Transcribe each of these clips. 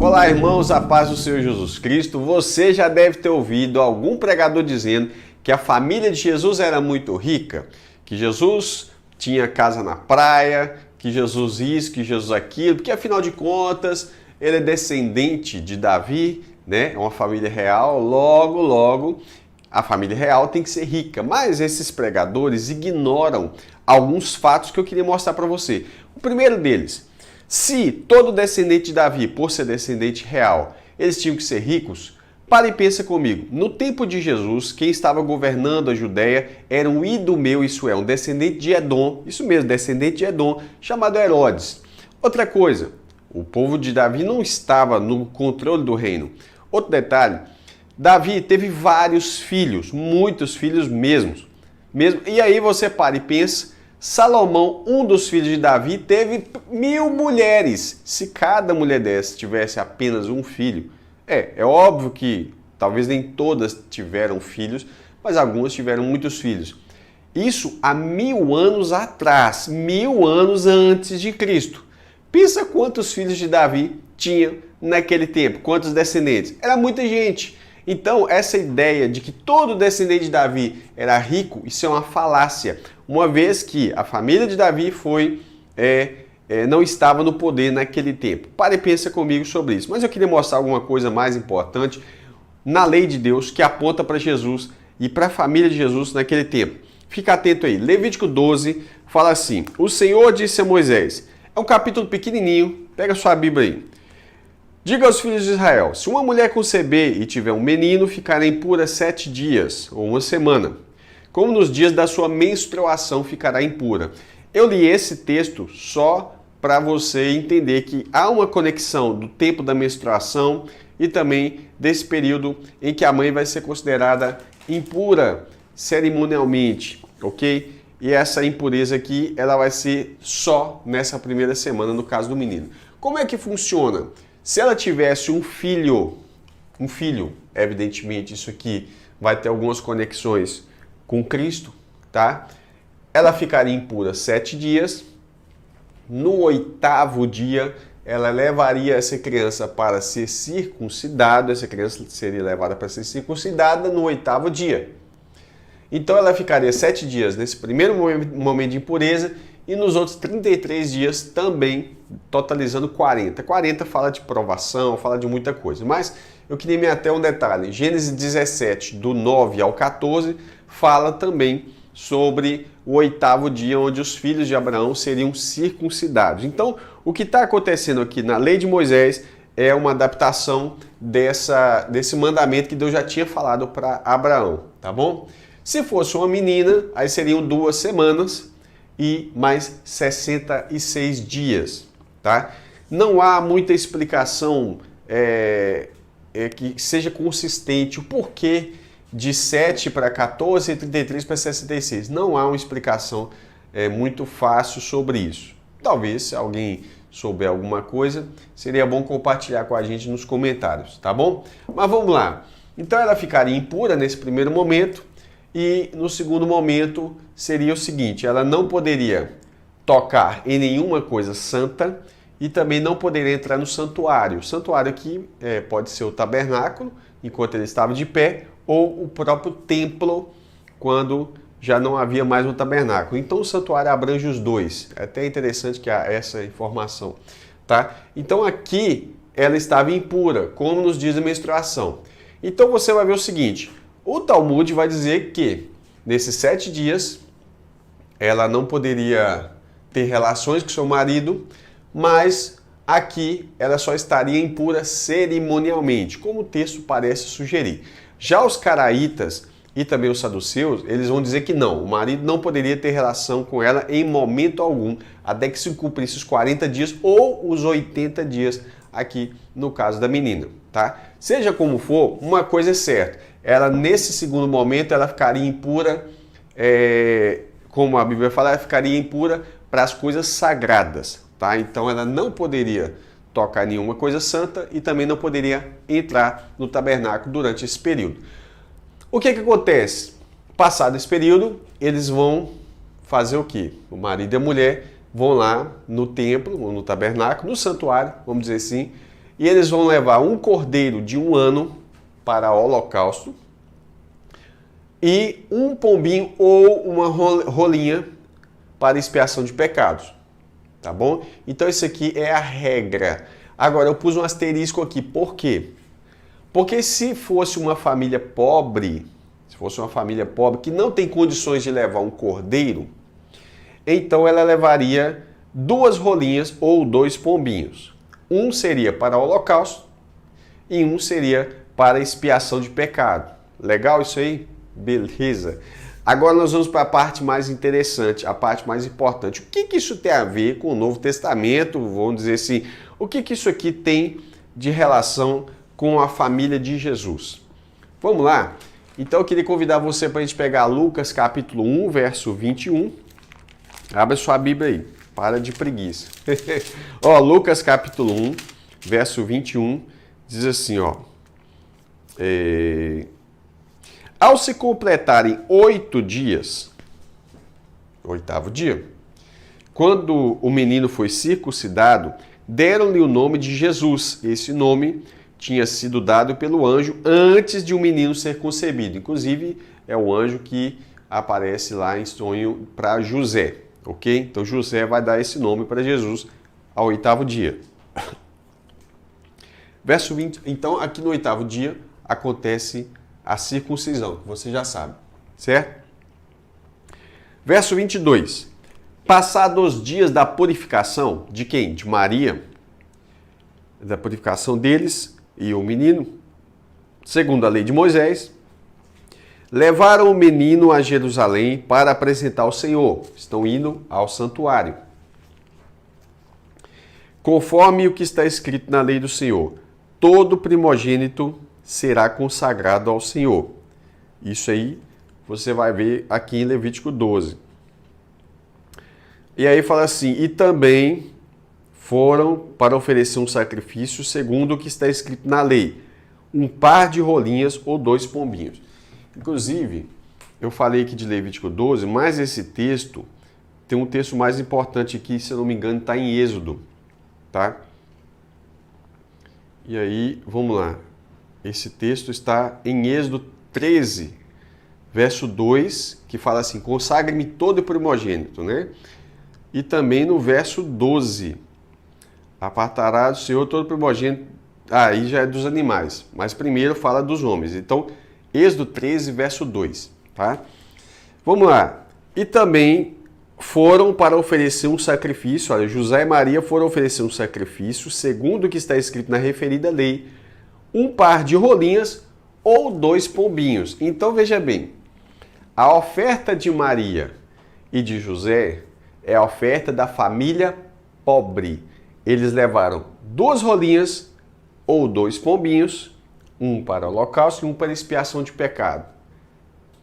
Olá, irmãos, a paz do Senhor Jesus Cristo. Você já deve ter ouvido algum pregador dizendo que a família de Jesus era muito rica, que Jesus tinha casa na praia, que Jesus isso, que Jesus aquilo, porque afinal de contas ele é descendente de Davi, né? É uma família real, logo a família real tem que ser rica. Mas esses pregadores ignoram alguns fatos que eu queria mostrar para você. O primeiro deles: se todo descendente de Davi, por ser descendente real, eles tinham que ser ricos, para e pensa comigo. No tempo de Jesus, quem estava governando a Judéia era um idumeu, isso é, um descendente de Edom, isso mesmo, descendente de Edom, chamado Herodes. Outra coisa, o povo de Davi não estava no controle do reino. Outro detalhe, Davi teve vários filhos, muitos filhos mesmo. E aí você para e pensa, Salomão, um dos filhos de Davi, teve 1000 mulheres. Se cada mulher dessa tivesse apenas um filho, é óbvio que talvez nem todas tiveram filhos, mas algumas tiveram muitos filhos. Isso há 1000 anos atrás, 1000 anos antes de Cristo. Pensa quantos filhos de Davi tinha naquele tempo, quantos descendentes. Era muita gente. Então, essa ideia de que todo descendente de Davi era rico, isso é uma falácia, uma vez que a família de Davi não estava no poder naquele tempo. Pare e pensa comigo sobre isso. Mas eu queria mostrar alguma coisa mais importante na lei de Deus que aponta para Jesus e para a família de Jesus naquele tempo. Fica atento aí. Levítico 12 fala assim: o Senhor disse a Moisés, é um capítulo pequenininho, pega sua Bíblia aí. Diga aos filhos de Israel, se uma mulher conceber e tiver um menino, ficará impura 7 dias, ou uma semana. Como nos dias da sua menstruação ficará impura. Eu li esse texto só para você entender que há uma conexão do tempo da menstruação e também desse período em que a mãe vai ser considerada impura cerimonialmente, ok? E essa impureza aqui, ela vai ser só nessa primeira semana, no caso do menino. Como é que funciona? Se ela tivesse um filho, evidentemente isso aqui vai ter algumas conexões com Cristo, tá? Ela ficaria impura 7 dias. No 8º dia, ela levaria essa criança para ser circuncidada. Essa criança seria levada para ser circuncidada no 8º dia. Então ela ficaria 7 dias nesse primeiro momento de impureza e nos outros 33 dias também, totalizando 40. 40 fala de provação, fala de muita coisa. Mas eu queria me ater a um detalhe. Gênesis 17, do 9 ao 14, fala também sobre o 8º dia, onde os filhos de Abraão seriam circuncidados. Então, o que está acontecendo aqui na lei de Moisés é uma adaptação desse mandamento que Deus já tinha falado para Abraão, tá bom? Se fosse uma menina, aí seriam 2 semanas e mais 66 dias, tá? Não há muita explicação que seja consistente o porquê de 7 para 14 e 33 para 66. Não há uma explicação muito fácil sobre isso. Talvez, se alguém souber alguma coisa, seria bom compartilhar com a gente nos comentários, tá bom? Mas vamos lá. Então ela ficaria impura nesse primeiro momento e no segundo momento seria o seguinte: ela não poderia tocar em nenhuma coisa santa e também não poderia entrar no santuário. O santuário aqui pode ser o tabernáculo, enquanto ele estava de pé, ou o próprio templo, quando já não havia mais um tabernáculo. Então o santuário abrange os dois. É até interessante que há essa informação, tá? Então aqui ela estava impura, como nos dias da menstruação. Então você vai ver o seguinte: o Talmud vai dizer que nesses 7 dias ela não poderia ter relações com seu marido, mas aqui ela só estaria impura cerimonialmente, como o texto parece sugerir. Já os caraítas e também os saduceus, eles vão dizer que não, o marido não poderia ter relação com ela em momento algum, até que se cumprisse os 40 dias ou os 80 dias aqui no caso da menina, tá? Seja como for, uma coisa é certa, ela nesse segundo momento ela ficaria impura, como a Bíblia fala, ela ficaria impura para as coisas sagradas, tá? Então ela não poderia tocar nenhuma coisa santa e também não poderia entrar no tabernáculo durante esse período. O que acontece? Passado esse período, eles vão fazer o quê? O marido e a mulher vão lá no templo, ou no tabernáculo, no santuário, vamos dizer assim, e eles vão levar um cordeiro de 1 ano para o holocausto e um pombinho ou uma rolinha para expiação de pecados, tá bom? Então isso aqui é a regra. Agora eu pus um asterisco aqui, por quê? Porque se fosse uma família pobre, que não tem condições de levar um cordeiro, então ela levaria 2 rolinhas ou 2 pombinhos. Um seria para o holocausto e um seria para expiação de pecado. Legal isso aí? Beleza. Agora nós vamos para a parte mais interessante, a parte mais importante. O que isso tem a ver com o Novo Testamento? Vamos dizer assim, o que isso aqui tem de relação com a família de Jesus? Vamos lá? Então eu queria convidar você para a gente pegar Lucas capítulo 1, verso 21. Abra sua Bíblia aí, para de preguiça. Ó, Lucas capítulo 1, verso 21, diz assim, ó. Ao se completarem 8 dias, 8º dia, quando o menino foi circuncidado, deram-lhe o nome de Jesus. Esse nome tinha sido dado pelo anjo antes de o menino ser concebido. Inclusive, é o anjo que aparece lá em sonho para José, ok? Então, José vai dar esse nome para Jesus ao 8º dia. Verso 20. Então, aqui no 8º dia, acontece a circuncisão, que você já sabe, certo? Verso 22. Passados os dias da purificação, de quem? De Maria, da purificação deles e o menino, segundo a lei de Moisés, levaram o menino a Jerusalém para apresentar ao Senhor. Estão indo ao santuário. Conforme o que está escrito na lei do Senhor, todo primogênito será consagrado ao Senhor. Isso aí você vai ver aqui em Levítico 12. E aí fala assim, e também foram para oferecer um sacrifício segundo o que está escrito na lei, um par de rolinhas ou 2 pombinhos. Inclusive, eu falei aqui de Levítico 12, mas esse texto, tem um texto mais importante aqui, se eu não me engano, está em Êxodo, tá? E aí, vamos lá. Esse texto está em Êxodo 13, verso 2, que fala assim, consagre-me todo primogênito, né? E também no verso 12, apartará do Senhor todo primogênito, aí já é dos animais, mas primeiro fala dos homens. Então, Êxodo 13, verso 2, tá? Vamos lá. E também foram para oferecer um sacrifício, olha, José e Maria foram oferecer um sacrifício, segundo o que está escrito na referida lei, um par de rolinhas ou 2 pombinhos. Então veja bem, a oferta de Maria e de José é a oferta da família pobre. Eles levaram 2 rolinhas ou 2 pombinhos, um para o holocausto e um para expiação de pecado.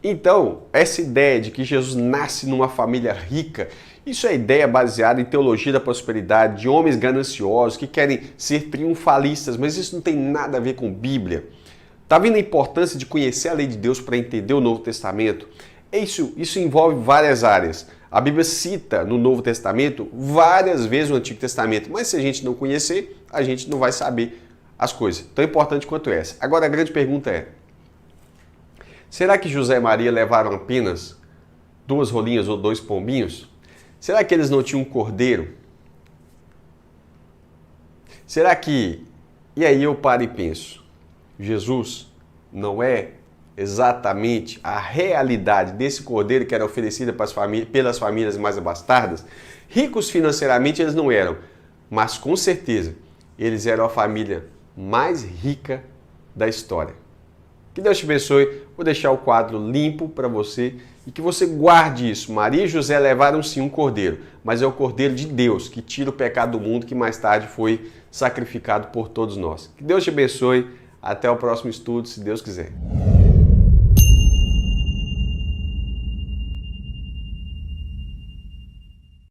Então, essa ideia de que Jesus nasce numa família rica, isso é ideia baseada em teologia da prosperidade, de homens gananciosos que querem ser triunfalistas, mas isso não tem nada a ver com Bíblia. Está vendo a importância de conhecer a lei de Deus para entender o Novo Testamento? Isso envolve várias áreas. A Bíblia cita no Novo Testamento várias vezes o Antigo Testamento, mas se a gente não conhecer, a gente não vai saber as coisas. Tão importante quanto essa. Agora a grande pergunta é, será que José e Maria levaram apenas 2 rolinhas ou 2 pombinhos? Será que eles não tinham um cordeiro? Será que... E aí eu paro e penso, Jesus não é exatamente a realidade desse cordeiro que era oferecido pelas famílias mais abastadas? Ricos financeiramente eles não eram, mas com certeza eles eram a família mais rica da história. Que Deus te abençoe. Vou deixar o quadro limpo para você e que você guarde isso. Maria e José levaram sim um cordeiro, mas é o cordeiro de Deus que tira o pecado do mundo, que mais tarde foi sacrificado por todos nós. Que Deus te abençoe. Até o próximo estudo, se Deus quiser.